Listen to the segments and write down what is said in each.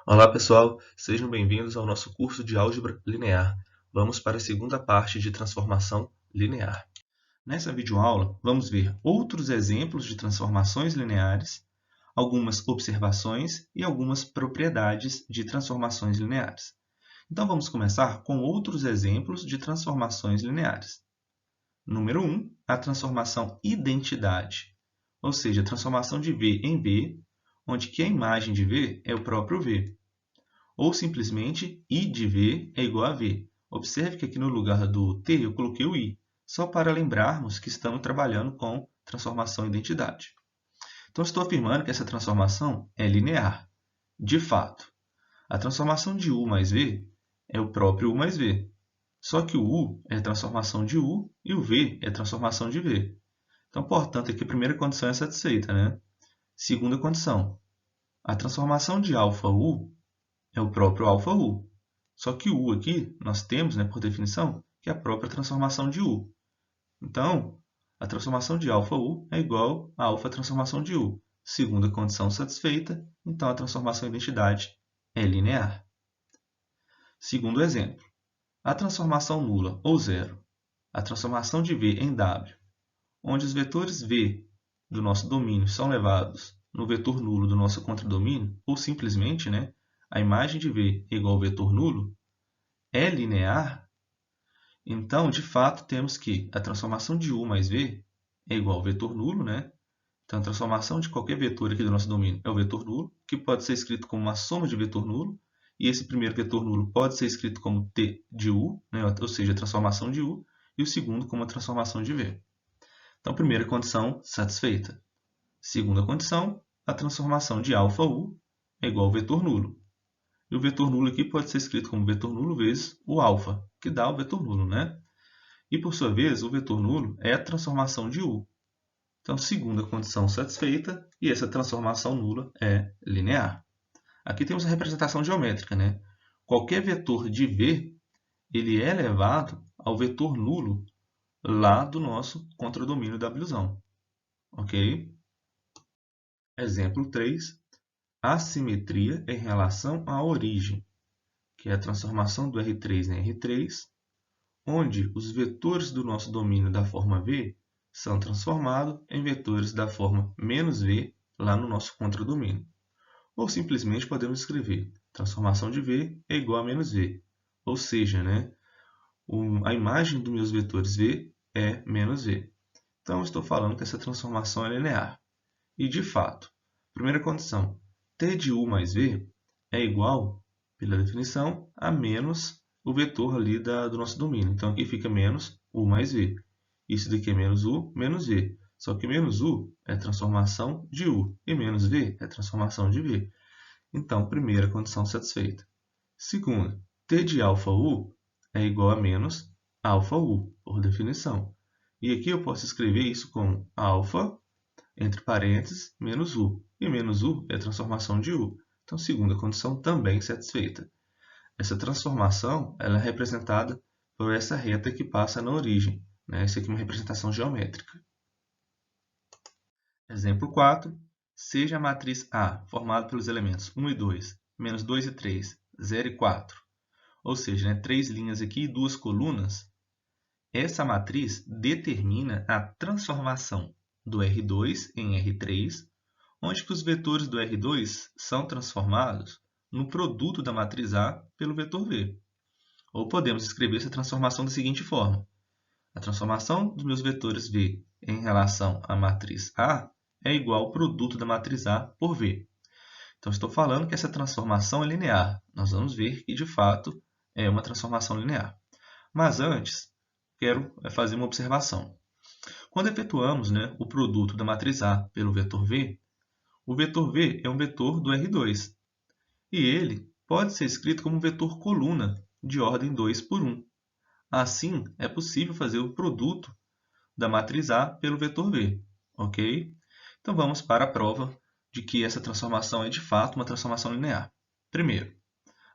Olá pessoal, sejam bem-vindos ao nosso curso de Álgebra Linear. Vamos para a segunda parte de transformação linear. Nessa videoaula, vamos ver outros exemplos de transformações lineares, algumas observações e algumas propriedades de transformações lineares. Então vamos começar com outros exemplos de transformações lineares. Número 1, a transformação identidade, ou seja, a transformação de V em V, onde que a imagem de V é o próprio V. Ou simplesmente I de V é igual a V. Observe que aqui no lugar do T eu coloquei o I, só para lembrarmos que estamos trabalhando com transformação identidade. Então, estou afirmando que essa transformação é linear. De fato, a transformação de U mais V é o próprio U mais V. Só que o U é a transformação de U e o V é a transformação de V. Então, portanto, aqui a primeira condição é satisfeita, né? Segunda condição, a transformação de αU é o próprio αU. Só que o U aqui, nós temos, por definição, que é a própria transformação de U. Então, a transformação de αU é igual a alfa transformação de U. Segunda condição satisfeita, então a transformação identidade é linear. Segundo exemplo, a transformação nula ou zero, a transformação de V em W, onde os vetores V do nosso domínio são levados no vetor nulo do nosso contradomínio, ou simplesmente, a imagem de V é igual ao vetor nulo, é linear, então, de fato, temos que a transformação de U mais V é igual ao vetor nulo, Então, a transformação de qualquer vetor aqui do nosso domínio é o vetor nulo, que pode ser escrito como uma soma de vetor nulo, e esse primeiro vetor nulo pode ser escrito como T de U, ou seja, a transformação de U, e o segundo como a transformação de V. Então, primeira condição satisfeita. Segunda condição, a transformação de αU é igual ao vetor nulo. E o vetor nulo aqui pode ser escrito como vetor nulo vezes o alfa, que dá o vetor nulo, E, por sua vez, o vetor nulo é a transformação de U. Então, segunda condição satisfeita, e essa transformação nula é linear. Aqui temos a representação geométrica, Qualquer vetor de V, ele é elevado ao vetor nulo lá do nosso contradomínio W. Ok? Exemplo 3. Assimetria em relação à origem, que é a transformação do R3 em R3, onde os vetores do nosso domínio da forma V são transformados em vetores da forma -V lá no nosso contradomínio. Ou simplesmente podemos escrever transformação de V é igual a -V, ou seja, a imagem dos meus vetores V é -V. Então, eu estou falando que essa transformação é linear. E, de fato, primeira condição, T de U mais V é igual, pela definição, a menos o vetor ali do nosso domínio. Então, aqui fica menos U mais V. Isso daqui é menos U, menos V. Só que menos U é transformação de U e menos V é transformação de V. Então, primeira condição satisfeita. Segunda, T de αU é igual a menos αU, por definição. E aqui eu posso escrever isso como alfa, entre parênteses, menos U. E menos U é a transformação de U. Então, segunda condição também satisfeita. Essa transformação ela é representada por essa reta que passa na origem. Essa aqui é uma representação geométrica. Exemplo 4. Seja a matriz A formada pelos elementos 1 e 2, menos 2 e 3, 0 e 4. Ou seja, 3 linhas aqui e 2 colunas. Essa matriz determina a transformação do R2 em R3, onde que os vetores do R2 são transformados no produto da matriz A pelo vetor V. Ou podemos escrever essa transformação da seguinte forma. A transformação dos meus vetores V em relação à matriz A é igual ao produto da matriz A por V. Então, estou falando que essa transformação é linear. Nós vamos ver que, de fato, é uma transformação linear. Mas antes, quero fazer uma observação. Quando efetuamos o produto da matriz A pelo vetor V, o vetor V é um vetor do R2. E ele pode ser escrito como um vetor coluna de ordem 2 por 1. Assim, é possível fazer o produto da matriz A pelo vetor V. Ok? Então, vamos para a prova de que essa transformação é, de fato, uma transformação linear. Primeiro,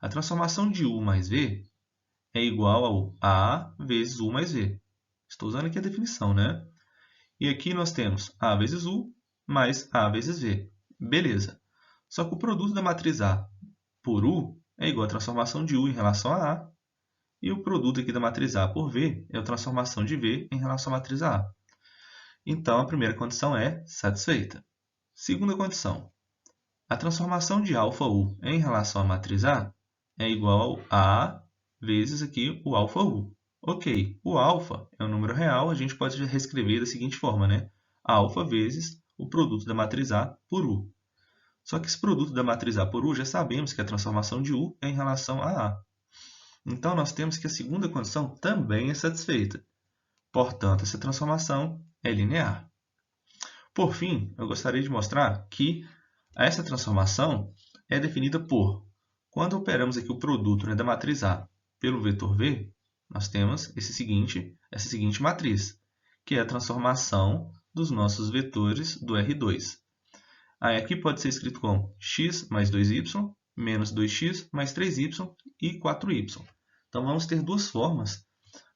a transformação de U mais V é igual ao A vezes U mais V. Estou usando aqui a definição, E aqui nós temos A vezes U mais A vezes V. Beleza. Só que o produto da matriz A por U é igual à transformação de U em relação a A, e o produto aqui da matriz A por V é a transformação de V em relação à matriz A. Então, a primeira condição é satisfeita. Segunda condição, a transformação de αU em relação à matriz A é igual a A vezes aqui o αU. Ok, o alfa é um número real, a gente pode reescrever da seguinte forma, né? Alfa vezes o produto da matriz A por U. Só que esse produto da matriz A por U, já sabemos que a transformação de U é em relação a A. Então, nós temos que a segunda condição também é satisfeita. Portanto, essa transformação é linear. Por fim, eu gostaria de mostrar que essa transformação é definida por, quando operamos aqui o produto, né, da matriz A pelo vetor V, nós temos essa seguinte matriz, que é a transformação dos nossos vetores do R2. Aí aqui pode ser escrito como x mais 2y, menos 2x mais 3y e 4y. Então, vamos ter duas formas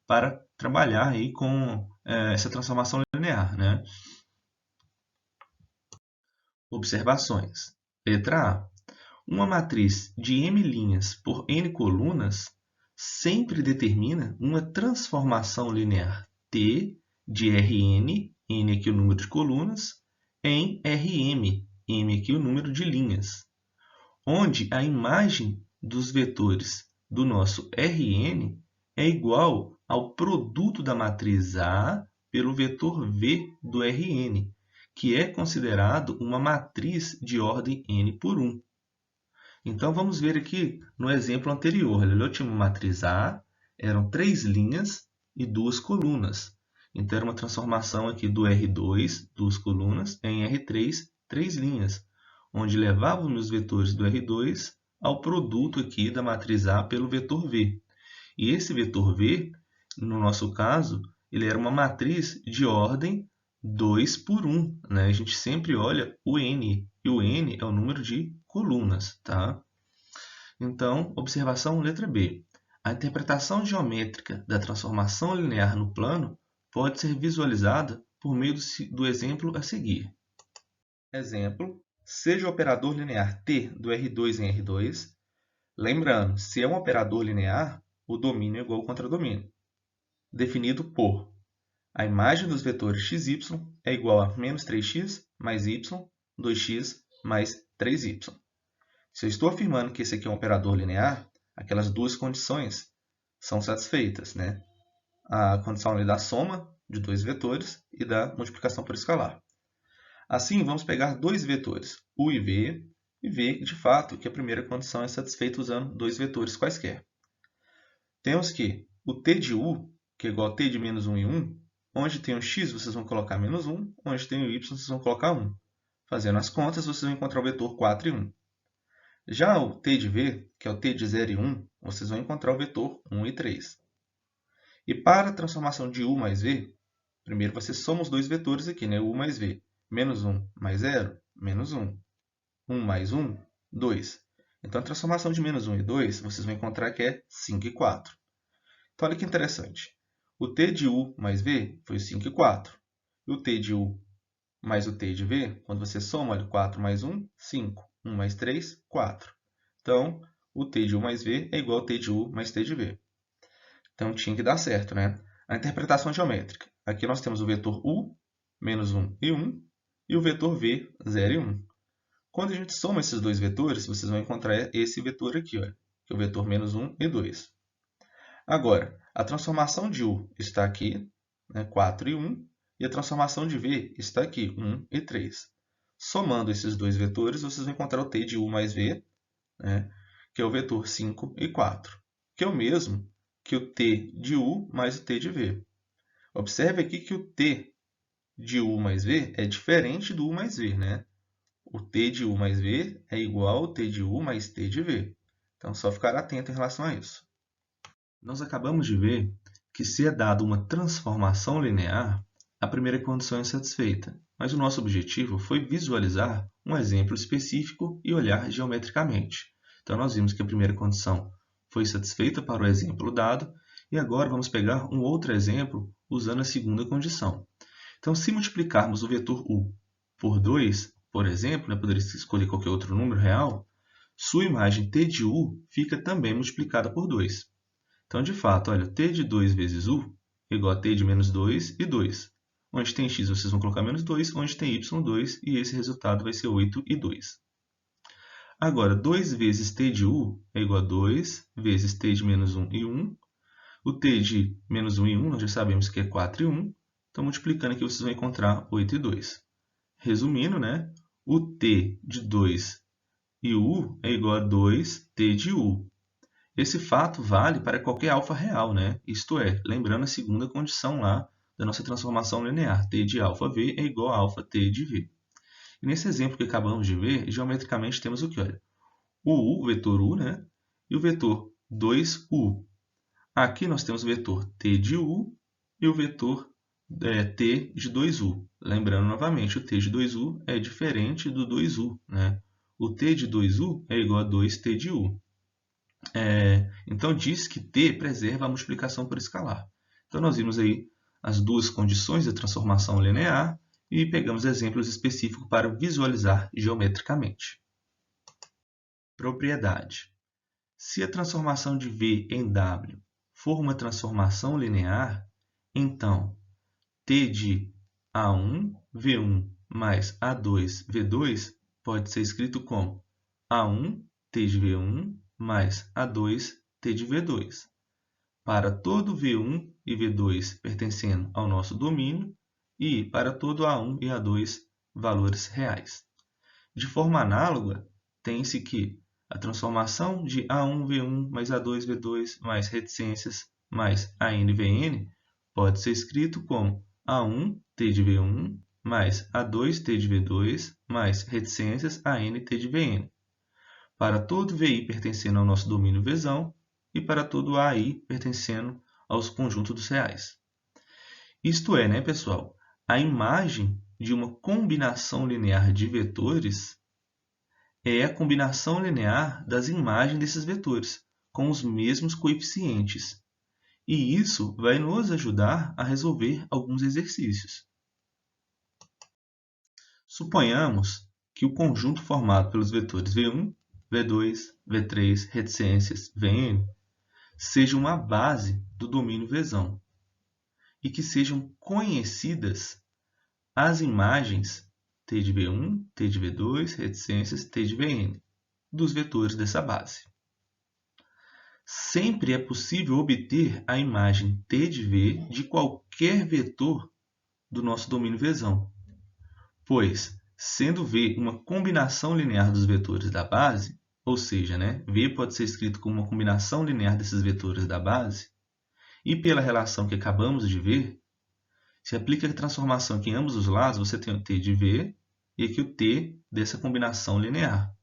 para trabalhar aí com essa transformação linear, né? Observações. Letra A. Uma matriz de m linhas por n colunas sempre determina uma transformação linear T de Rn, n aqui o número de colunas, em Rm, m aqui o número de linhas, onde a imagem dos vetores do nosso Rn é igual ao produto da matriz A pelo vetor V do Rn, que é considerado uma matriz de ordem n por 1. Então, vamos ver aqui no exemplo anterior. Eu tinha uma matriz A, eram 3 linhas e 2 colunas. Então, era uma transformação aqui do R2, 2 colunas, em R3, 3 linhas, onde levávamos os vetores do R2 ao produto aqui da matriz A pelo vetor V. E esse vetor V, no nosso caso, ele era uma matriz de ordem 2 por 1. Né? A gente sempre olha o n, e o n é o número de colunas. Tá? Então, observação letra B. A interpretação geométrica da transformação linear no plano pode ser visualizada por meio do exemplo a seguir. Exemplo, seja o operador linear T do R2 em R2. Lembrando, se é um operador linear, o domínio é igual ao contradomínio. Definido por a imagem dos vetores x, y é igual a menos 3x mais y, 2x mais 3y. Se eu estou afirmando que esse aqui é um operador linear, aquelas duas condições são satisfeitas, né? A condição ali da soma de dois vetores e da multiplicação por escalar. Assim, vamos pegar dois vetores, u e ver, de fato, que a primeira condição é satisfeita usando dois vetores quaisquer. Temos que o t de u, que é igual a t de menos 1 e 1, onde tem o x, vocês vão colocar menos 1, onde tem o y, vocês vão colocar 1. Fazendo as contas, vocês vão encontrar o vetor 4 e 1. Já o t de v, que é o t de 0 e 1, vocês vão encontrar o vetor 1 e 3. E para a transformação de u mais v, primeiro você soma os dois vetores aqui, né? U mais v. Menos 1 mais 0, menos 1. 1 mais 1, 2. Então, a transformação de menos 1 e 2, vocês vão encontrar que é 5 e 4. Então, olha que interessante. O t de u mais v foi 5 e 4. E o t de u mais o t de v, quando você soma, olha, 4 mais 1, 5. 1 mais 3, 4. Então, o t de u mais v é igual a t de u mais t de v. Então, tinha que dar certo, né? A interpretação geométrica. Aqui nós temos o vetor u, menos 1 e 1, e o vetor v, 0 e 1. Quando a gente soma esses dois vetores, vocês vão encontrar esse vetor aqui, olha, que é o vetor menos 1 e 2. Agora, a transformação de u está aqui, né, 4 e 1, e a transformação de v está aqui, 1 e 3. Somando esses dois vetores, vocês vão encontrar o t de u mais v, né, que é o vetor 5 e 4, que é o mesmo que o t de u mais o t de v. Observe aqui que o t de u mais v é diferente do u mais v, né? O t de u mais v é igual ao t de u mais t de v. Então, só ficar atento em relação a isso. Nós acabamos de ver que se é dada uma transformação linear, a primeira condição é satisfeita, mas o nosso objetivo foi visualizar um exemplo específico e olhar geometricamente. Então, nós vimos que a primeira condição foi satisfeita para o exemplo dado, e agora vamos pegar um outro exemplo usando a segunda condição. Então, se multiplicarmos o vetor u por 2, por exemplo, poderia escolher qualquer outro número real, sua imagem t de u fica também multiplicada por 2. Então, de fato, olha, t de 2 vezes u é igual a t de menos 2 e 2. Onde tem x, vocês vão colocar menos 2, onde tem y, 2, e esse resultado vai ser 8 e 2. Agora, 2 vezes t de u é igual a 2 vezes t de menos 1 e 1. O t de menos 1 e 1, nós já sabemos que é 4 e 1. Então, multiplicando aqui, vocês vão encontrar 8 e 2. Resumindo, né? O t de 2 e u é igual a 2t de u. Esse fato vale para qualquer alfa real, né? Isto é, lembrando a segunda condição lá da nossa transformação linear, t de alfa v é igual a alfa t de v. E nesse exemplo que acabamos de ver, geometricamente temos o que? Olha, o vetor u, né? E o vetor 2u. Aqui nós temos o vetor t de u e o vetor t de 2u. Lembrando novamente, o t de 2u é diferente do 2u, né? O t de 2u é igual a 2t de u. Então, diz que t preserva a multiplicação por escalar. Então, nós vimos aí as duas condições da transformação linear e pegamos exemplos específicos para visualizar geometricamente. Propriedade. Se a transformação de v em w for uma transformação linear, então t de a1, v1 mais a2, v2 pode ser escrito como a1, t de v1 mais a2, t de v2. Para todo v1 e v2 pertencendo ao nosso domínio e para todo a1 e a2 valores reais. De forma análoga, tem-se que a transformação de a1, v1 mais a2, v2 mais reticências mais an, vn pode ser escrito como a1, t de v1 mais a2, t de v2 mais reticências an, t de vn. Para todo VI pertencendo ao nosso domínio Vzão e para todo AI pertencendo aos conjuntos dos reais. Isto é, né, pessoal, a imagem de uma combinação linear de vetores é a combinação linear das imagens desses vetores, com os mesmos coeficientes. E isso vai nos ajudar a resolver alguns exercícios. Suponhamos que o conjunto formado pelos vetores V1, V2, V3, reticências, Vn, seja uma base do domínio Vzão e que sejam conhecidas as imagens t de V1, t de V2, reticências, t de Vn, dos vetores dessa base. Sempre é possível obter a imagem t de V de qualquer vetor do nosso domínio Vzão, pois, sendo V uma combinação linear dos vetores da base, ou seja, né, V pode ser escrito como uma combinação linear desses vetores da base, e pela relação que acabamos de ver, se aplica a transformação que em ambos os lados você tem o t de V e aqui o t dessa combinação linear.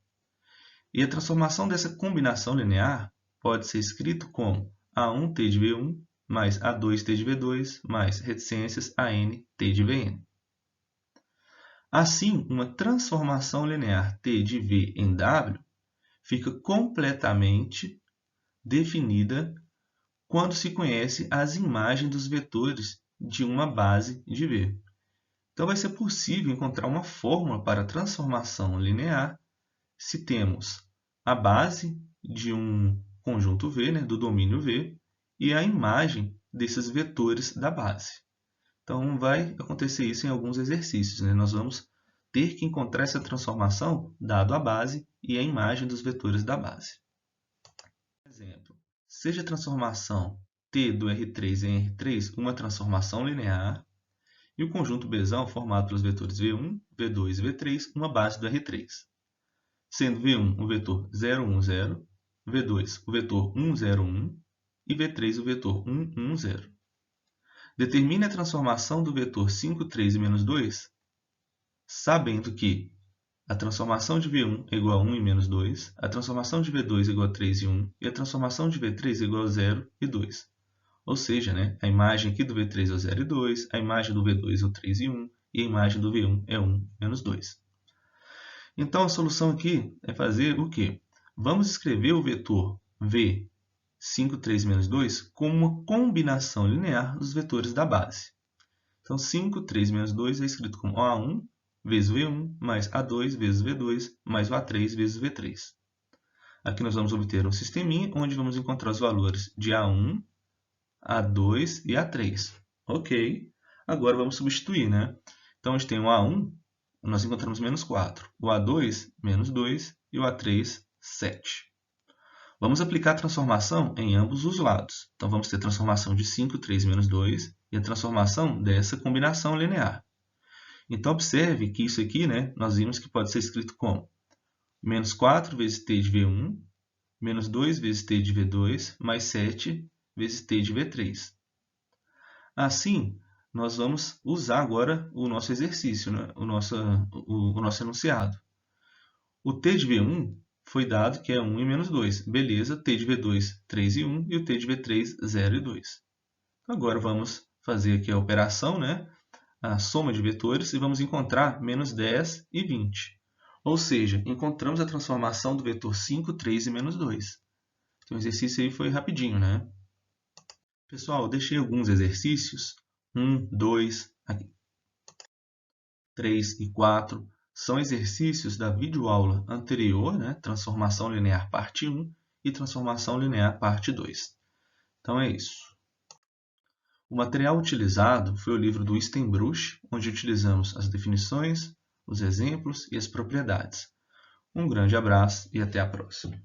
E a transformação dessa combinação linear pode ser escrito como A1t de V1 mais A2t de V2 mais reticências AN t de Vn. Assim, uma transformação linear t de V em W fica completamente definida quando se conhece as imagens dos vetores de uma base de V. Então, vai ser possível encontrar uma fórmula para a transformação linear se temos a base de um conjunto V, né, do domínio V, e a imagem desses vetores da base. Então, vai acontecer isso em alguns exercícios, né? Nós vamos ter que encontrar essa transformação dado a base e a imagem dos vetores da base. Por exemplo, seja a transformação T do R3 em R3 uma transformação linear e o conjunto Bzão formado pelos vetores V1, V2 e V3 uma base do R3. Sendo V1 o vetor 0, 1, 0, V2 o vetor 1, 0, 1 e V3 o vetor 1, 1, 0. Determine a transformação do vetor 5, 3 e menos 2, sabendo que a transformação de V1 é igual a 1 e menos 2, a transformação de V2 é igual a 3 e 1 e a transformação de V3 é igual a 0 e 2. Ou seja, né, a imagem aqui do V3 é o 0 e 2, a imagem do V2 é o 3 e 1 e a imagem do V1 é 1 menos 2. Então, a solução aqui é fazer o quê? Vamos escrever o vetor V 5, 3, menos 2 como uma combinação linear dos vetores da base. Então, 5, 3, menos 2 é escrito como A1 vezes V1 mais A2 vezes V2 mais o A3 vezes V3. Aqui nós vamos obter um sisteminha onde vamos encontrar os valores de A1, A2 e A3. Ok. Agora vamos substituir, né? Então, a gente tem o A1, nós encontramos menos 4. O A2, menos 2. E o A3, 7. Vamos aplicar a transformação em ambos os lados. Então, vamos ter a transformação de 5, 3, menos 2 e a transformação dessa combinação linear. Então, observe que isso aqui, né, nós vimos que pode ser escrito como menos 4 vezes t de V1, menos 2 vezes t de V2, mais 7 vezes t de V3. Assim, nós vamos usar agora o nosso exercício, né, o nosso enunciado. O t de V1 foi dado que é 1 e menos 2. Beleza, t de V2, 3 e 1, e o t de V3, 0 e 2. Agora vamos fazer aqui a operação, né? A soma de vetores, e vamos encontrar menos 10 e 20. Ou seja, encontramos a transformação do vetor 5, 3 e menos 2. Então, o exercício aí foi rapidinho, né? Pessoal, eu deixei alguns exercícios. 1, 2, 3 e 4. São exercícios da videoaula anterior, né? Transformação linear parte 1 e transformação linear parte 2. Então é isso. O material utilizado foi o livro do Steinbruch, onde utilizamos as definições, os exemplos e as propriedades. Um grande abraço e até a próxima.